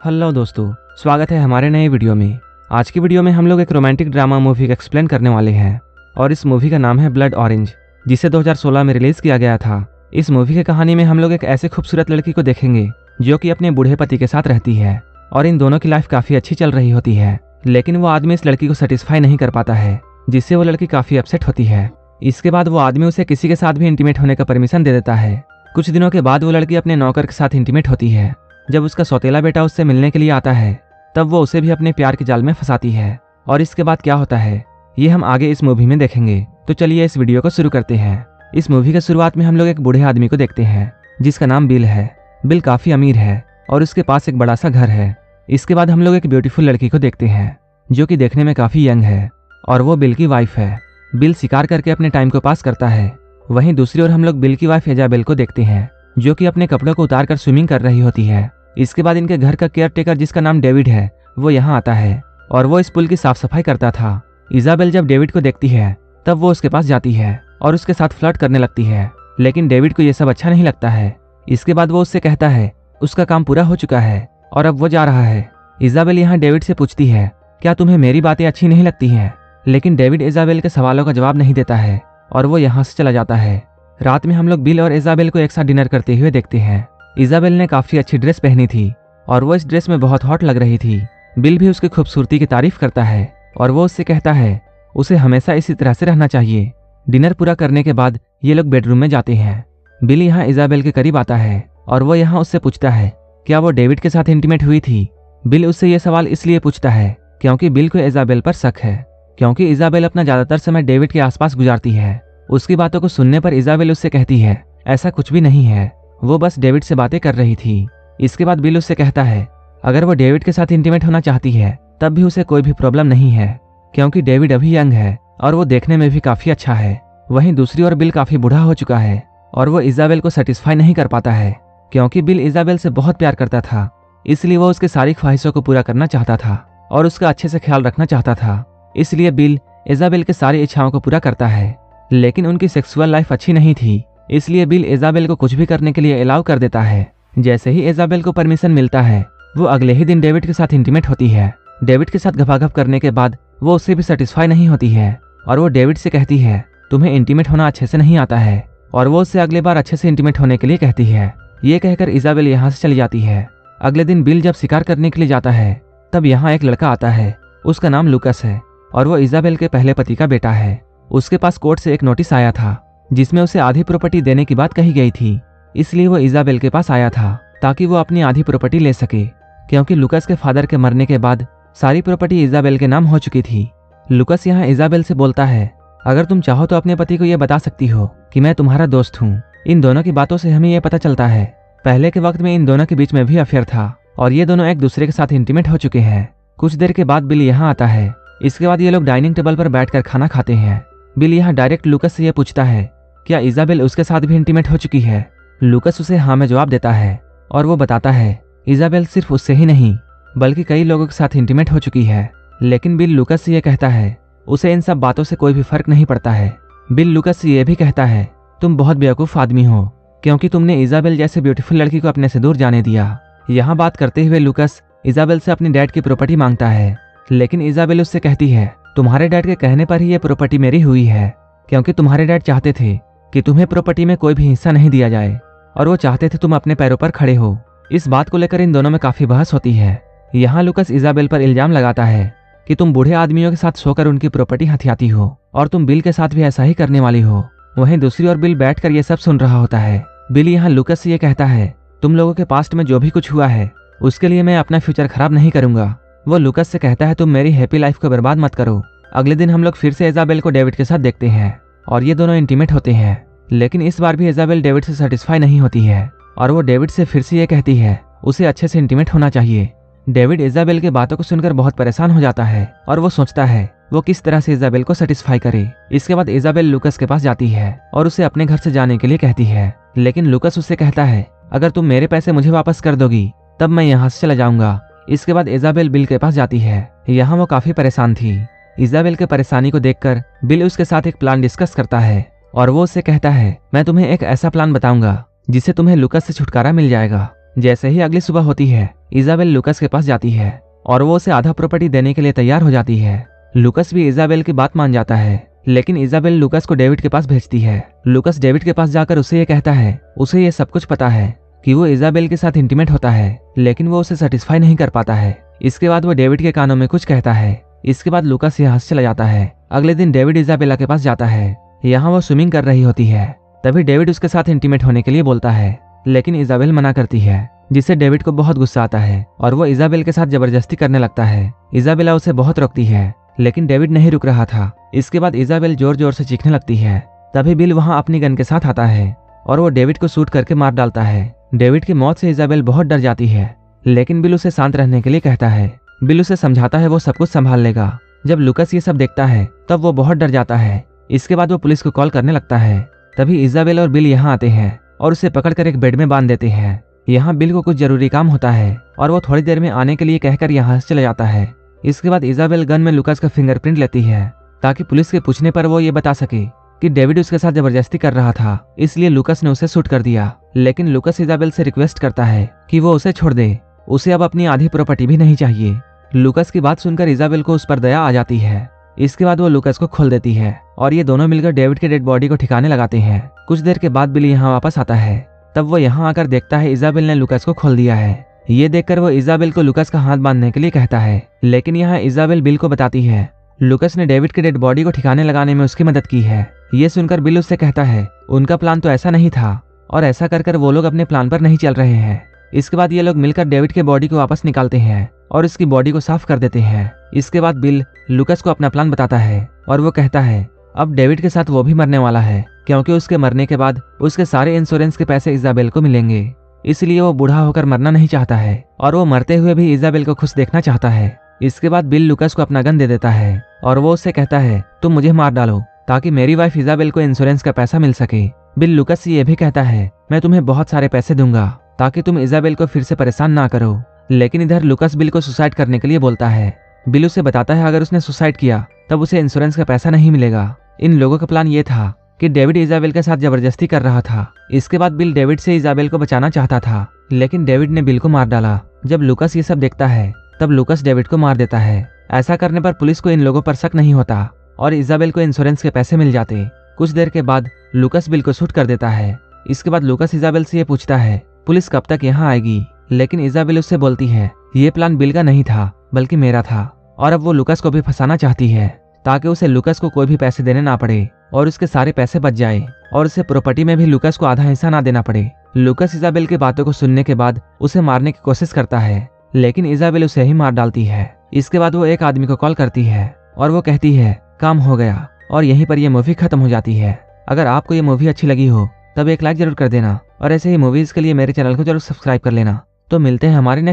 Hello दोस्तों, स्वागत है हमारे नए वीडियो में। आज की वीडियो में हम लोग एक रोमांटिक ड्रामा मूवी का एक्सप्लेन करने वाले हैं और इस मूवी का नाम है ब्लड ऑरेंज, जिसे 2016 में रिलीज किया गया था। इस मूवी की कहानी में हम लोग एक ऐसे खूबसूरत लड़की को देखेंगे जो कि अपने बूढ़े पति के साथ रहती है और इन दोनों की लाइफ काफी अच्छी चल रही होती है, लेकिन वो आदमी इस लड़की को सेटिस्फाई नहीं कर पाता है, जिससे वो लड़की काफी अपसेट होती है। इसके बाद वो आदमी उसे किसी के साथ भी इंटीमेट होने का परमिशन दे देता है। कुछ दिनों के बाद वो लड़की अपने नौकर के साथ इंटीमेट होती है। जब उसका सौतेला बेटा उससे मिलने के लिए आता है तब वो उसे भी अपने प्यार के जाल में फंसाती है और इसके बाद क्या होता है ये हम आगे इस मूवी में देखेंगे। तो चलिए इस वीडियो को शुरू करते हैं। इस मूवी के शुरुआत में हम लोग एक बूढ़े आदमी को देखते हैं जिसका नाम बिल है। बिल काफी अमीर है और उसके पास एक बड़ा सा घर है। इसके बाद हम लोग एक ब्यूटीफुल लड़की को देखते हैं जो कि देखने में काफी यंग है और वो बिल की वाइफ है। बिल शिकार करके अपने टाइम को पास करता है। वहीं दूसरी ओर हम लोग बिल की वाइफ इजाबेल को देखते हैं जो कि अपने कपड़ों को उतार कर स्विमिंग कर रही होती है। इसके बाद इनके घर का केयर टेकर जिसका नाम डेविड है वो यहाँ आता है और वो इस पुल की साफ सफाई करता था। इजाबेल जब डेविड को देखती है तब वो उसके पास जाती है और उसके साथ फ्लर्ट करने लगती है, लेकिन डेविड को ये सब अच्छा नहीं लगता है। इसके बाद वो उससे कहता है उसका काम पूरा हो चुका है और अब वो जा रहा है। इजाबेल यहाँ डेविड से पूछती है क्या तुम्हें मेरी बातें अच्छी नहीं लगती हैं, लेकिन डेविड इजाबेल के सवालों का जवाब नहीं देता है और वो यहाँ से चला जाता है। रात में हम लोग बिल और इजाबेल को एक साथ डिनर करते हुए देखते हैं। इजाबेल ने काफी अच्छी ड्रेस पहनी थी और वो इस ड्रेस में बहुत हॉट लग रही थी। बिल भी उसकी खूबसूरती की तारीफ करता है और वो उससे कहता है उसे हमेशा इसी तरह से रहना चाहिए। डिनर पूरा करने के बाद ये लोग बेडरूम में जाते हैं। बिल यहाँ इजाबेल के करीब आता है और वो यहाँ उससे पूछता है क्या वो डेविड के साथ इंटीमेट हुई थी। बिल उससे ये सवाल इसलिए पूछता है क्योंकि बिल को इजाबेल पर शक है, क्योंकि इजाबेल अपना ज्यादातर समय डेविड के आसपास गुजारती है। उसकी बातों को सुनने पर इजाबेल उससे कहती है ऐसा कुछ भी नहीं है, वो बस डेविड से बातें कर रही थी। इसके बाद बिल उससे कहता है अगर वो डेविड के साथ इंटीमेट होना चाहती है तब भी उसे कोई भी प्रॉब्लम नहीं है, क्योंकि डेविड अभी यंग है और वो देखने में भी काफी अच्छा है। वहीं दूसरी ओर बिल काफी बूढ़ा हो चुका है और वो इजाबेल को सेटिस्फाई नहीं कर पाता है, क्योंकि बिल इजाबेल से बहुत प्यार करता था, इसलिए वो उसकी सारी ख्वाहिशों को पूरा करना चाहता था और उसका अच्छे से ख्याल रखना चाहता था। इसलिए बिल इजाबेल की सारी इच्छाओं को पूरा करता है, लेकिन उनकी सेक्सुअल लाइफ अच्छी नहीं थी, इसलिए बिल इजाबेल को कुछ भी करने के लिए अलाउ कर देता है। जैसे ही इजाबेल को परमिशन मिलता है वो अगले ही दिन डेविड के साथ इंटीमेट होती है। डेविड के साथ घपाघप करने के बाद वो उससे भी सेटिस्फाई नहीं होती है और वो डेविड से कहती है तुम्हें इंटीमेट होना अच्छे से नहीं आता है, और वो उससे अगले बार अच्छे से इंटीमेट होने के लिए कहती है। ये कहकर इजाबेल यहाँ से चली जाती है। अगले दिन बिल जब शिकार करने के लिए जाता है तब यहाँ एक लड़का आता है, उसका नाम लुकस है और वो इजाबेल के पहले पति का बेटा है। उसके पास कोर्ट से एक नोटिस आया था जिसमें उसे आधी प्रॉपर्टी देने की बात कही गई थी, इसलिए वो इजाबेल के पास आया था ताकि वो अपनी आधी प्रॉपर्टी ले सके, क्योंकि लुकस के फादर के मरने के बाद सारी प्रॉपर्टी इजाबेल के नाम हो चुकी थी। लुकस यहाँ इजाबेल से बोलता है अगर तुम चाहो तो अपने पति को ये बता सकती हो कि मैं तुम्हारा दोस्त हूँ। इन दोनों की बातों से हमें यह पता चलता है पहले के वक्त में इन दोनों के बीच में भी अफेयर था और ये दोनों एक दूसरे के साथ इंटीमेट हो चुके हैं। कुछ देर के बाद बिल यहाँ आता है। इसके बाद ये लोग डाइनिंग टेबल पर बैठकर खाना खाते हैं। बिल यहाँ डायरेक्ट लुकस से यह पूछता है क्या इजाबेल उसके साथ भी इंटीमेट हो चुकी है। लुकस उसे हाँ में जवाब देता है और वो बताता है इजाबेल सिर्फ उससे ही नहीं बल्कि कई लोगों के साथ इंटीमेट हो चुकी है, लेकिन बिल लुकस से यह कहता है उसे इन सब बातों से कोई भी फर्क नहीं पड़ता है। बिल लुकस से यह भी कहता है तुम बहुत बेवकूफ़ आदमी हो, क्योंकि तुमने इजाबेल जैसे ब्यूटीफुल लड़की को अपने से दूर जाने दिया। यहाँ बात करते हुए लुकस इजाबेल से अपनी डैड की प्रॉपर्टी मांगता है, लेकिन इजाबेल उससे कहती है तुम्हारे डैड के कहने पर ही ये प्रॉपर्टी मेरी हुई है, क्योंकि तुम्हारे डैड चाहते थे कि तुम्हें प्रॉपर्टी में कोई भी हिस्सा नहीं दिया जाए और वो चाहते थे तुम अपने पैरों पर खड़े हो। इस बात को लेकर इन दोनों में काफी बहस होती है। यहाँ लुकस इजाबेल पर इल्जाम लगाता है कि तुम बूढ़े आदमियों के साथ सोकर उनकी प्रॉपर्टी हथियाती हो और तुम बिल के साथ भी ऐसा ही करने वाली हो। वहीं दूसरी ओर बिल बैठकर ये सब सुन रहा होता है। बिल यहाँ लुकस से ये कहता है तुम लोगों के पास्ट में जो भी कुछ हुआ है उसके लिए मैं अपना फ्यूचर खराब नहीं करूंगा। वो लुकस से कहता है तुम मेरी हैप्पी लाइफ को बर्बाद मत करो। अगले दिन हम लोग फिर से इजाबेल को डेविड के साथ देखते हैं और ये दोनों इंटीमेट होते हैं, लेकिन इस बार भी इजाबेल डेविड से सेटिस्फाई नहीं होती है और वो डेविड से फिर से ये कहती है उसे अच्छे से इंटीमेट होना चाहिए। डेविड इजाबेल की बातों को सुनकर बहुत परेशान हो जाता है और वो सोचता है वो किस तरह से इजाबेल को सेटिस्फाई करे। इसके बाद इजाबेल लुकस के पास जाती है और उसे अपने घर से जाने के लिए कहती है, लेकिन लुकस उससे कहता है अगर तुम मेरे पैसे मुझे वापस कर दोगी तब मैं यहाँ से चला जाऊंगा। इसके बाद इजाबेल बिल के पास जाती है। यहाँ वो काफी परेशान थी। इजाबेल के परेशानी को देखकर बिल उसके साथ एक प्लान डिस्कस करता है और वो उससे कहता है मैं तुम्हें एक ऐसा प्लान बताऊंगा जिससे तुम्हें लुकस से छुटकारा मिल जाएगा। जैसे ही अगली सुबह होती है, इजाबेल लुकस के पास जाती है और वो उसे आधा प्रॉपर्टी देने के लिए तैयार हो जाती है। लुकस भी इजाबेल की बात मान जाता है, लेकिन इजाबेल लुकस को डेविड के पास भेजती है। लुकस डेविड के पास जाकर उसे ये कहता है उसे ये सब कुछ पता है कि वो इजाबेल के साथ इंटीमेट होता है, लेकिन वो उसे सेटिस्फाई नहीं कर पाता है। इसके बाद वो डेविड के कानों में कुछ कहता है। इसके बाद लुकस यहाँ से चला जाता है। अगले दिन डेविड इजाबेला के पास जाता है। यहाँ वो स्विमिंग कर रही होती है। तभी डेविड उसके साथ इंटीमेट होने के लिए बोलता है, लेकिन इजाबेल मना करती है, जिससे डेविड को बहुत गुस्सा आता है और वो इजाबेल के साथ जबरदस्ती करने लगता है। इजाबेला उसे बहुत रोकती है, लेकिन डेविड नहीं रुक रहा था। इसके बाद इजाबेल जोर जोर से चीखने लगती है। तभी बिल वहां अपनी गन के साथ आता है और वो डेविड को शूट करके मार डालता है। डेविड की मौत से इजाबेल बहुत डर जाती है, लेकिन बिल उसे शांत रहने के लिए कहता है। बिल उसे समझाता है वो सब कुछ संभाल लेगा। जब लुकस ये सब देखता है तब वो बहुत डर जाता है। इसके बाद वो पुलिस को कॉल करने लगता है। तभी इजाबेल और बिल यहाँ आते हैं और उसे पकड़कर एक बेड में बांध देते हैं। यहाँ बिल को कुछ जरूरी काम होता है और वो थोड़ी देर में आने के लिए कहकर यहाँ से चला जाता है। इसके बाद इजाबेल गन में लुकस का फिंगरप्रिंट लेती है, ताकि पुलिस के पूछने पर वो ये बता सके कि डेविड उसके साथ जबरदस्ती कर रहा था, इसलिए लुकस ने उसे शूट कर दिया। लेकिन लुकस इजाबेल से रिक्वेस्ट करता है कि वो उसे छोड़ दे, उसे अब अपनी आधी प्रॉपर्टी भी नहीं चाहिए। लुकस की बात सुनकर इजाबेल को उस पर दया आ जाती है। इसके बाद वो लुकस को खोल देती है और ये दोनों मिलकर डेविड के डेड बॉडी को ठिकाने लगाते हैं। कुछ देर के बाद बिल यहाँ वापस आता है। तब वो यहाँ आकर देखता है इजाबेल ने लुकस को खोल दिया है। ये देखकर वो इजाबेल को लुकस का हाथ बांधने के लिए कहता है, लेकिन यहाँ इजाबेल बिल को बताती है लुकस ने डेविड के डेड बॉडी को ठिकाने लगाने में उसकी मदद की है। ये सुनकर बिल उससे कहता है उनका प्लान तो ऐसा नहीं था और ऐसा कर वो लोग अपने प्लान पर नहीं चल रहे हैं। इसके बाद ये लोग मिलकर डेविड के बॉडी को वापस निकालते हैं और उसकी बॉडी को साफ कर देते हैं। इसके बाद बिल लुकस को अपना प्लान बताता है और वो कहता है अब डेविड के साथ वो भी मरने वाला है, क्योंकि उसके मरने के बाद उसके सारे इंश्योरेंस के पैसे इजाबेल को मिलेंगे। इसलिए वो बूढ़ा होकर मरना नहीं चाहता है और वो मरते हुए भी इजाबेल को खुश देखना चाहता है। इसके बाद बिल लुकस को अपना गन दे देता है और वो उससे कहता है तुम मुझे मार डालो ताकि मेरी वाइफ इजाबेल को इंश्योरेंस का पैसा मिल सके। बिल लुकस से ये भी कहता है मैं तुम्हें बहुत सारे पैसे दूंगा ताकि तुम इजाबेल को फिर से परेशान ना करो। लेकिन इधर लुकस बिल को सुसाइड करने के लिए बोलता है। बिल उसे बताता है अगर उसने सुसाइड किया तब उसे इंश्योरेंस का पैसा नहीं मिलेगा। इन लोगों का प्लान ये था कि डेविड इजाबेल के साथ जबरदस्ती कर रहा था। इसके बाद बिल डेविड से इजाबेल को बचाना चाहता था, लेकिन डेविड ने बिल को मार डाला। जब लुकस ये सब देखता है तब लुकस डेविड को मार देता है। ऐसा करने पर पुलिस को इन लोगों पर शक नहीं होता और इजाबेल को इंश्योरेंस के पैसे मिल जाते। कुछ देर के बाद लुकस बिल को शूट कर देता है। इसके बाद लुकस इजाबेल से ये पूछता है पुलिस कब तक यहाँ आएगी, लेकिन इजाबेल उससे बोलती है ये प्लान बिल का नहीं था बल्कि मेरा था और अब वो लुकस को भी फंसाना चाहती है ताकि उसे लुकस को कोई भी पैसे देने ना पड़े और उसके सारे पैसे बच जाए और उसे प्रॉपर्टी में भी लुकस को आधा हिस्सा ना देना पड़े। लुकस इजाबेल की बातों को सुनने के बाद उसे मारने की कोशिश करता है, लेकिन इजाबेल उसे ही मार डालती है। इसके बाद वो एक आदमी को कॉल करती है और वो कहती है काम हो गया और यहीं पर यह मूवी खत्म हो जाती है। अगर आपको ये मूवी अच्छी लगी हो तब एक लाइक जरूर कर देना और ऐसे ही मूवीज के लिए मेरे चैनल को जरूर सब्सक्राइब कर लेना। तो मिलते हैं हमारे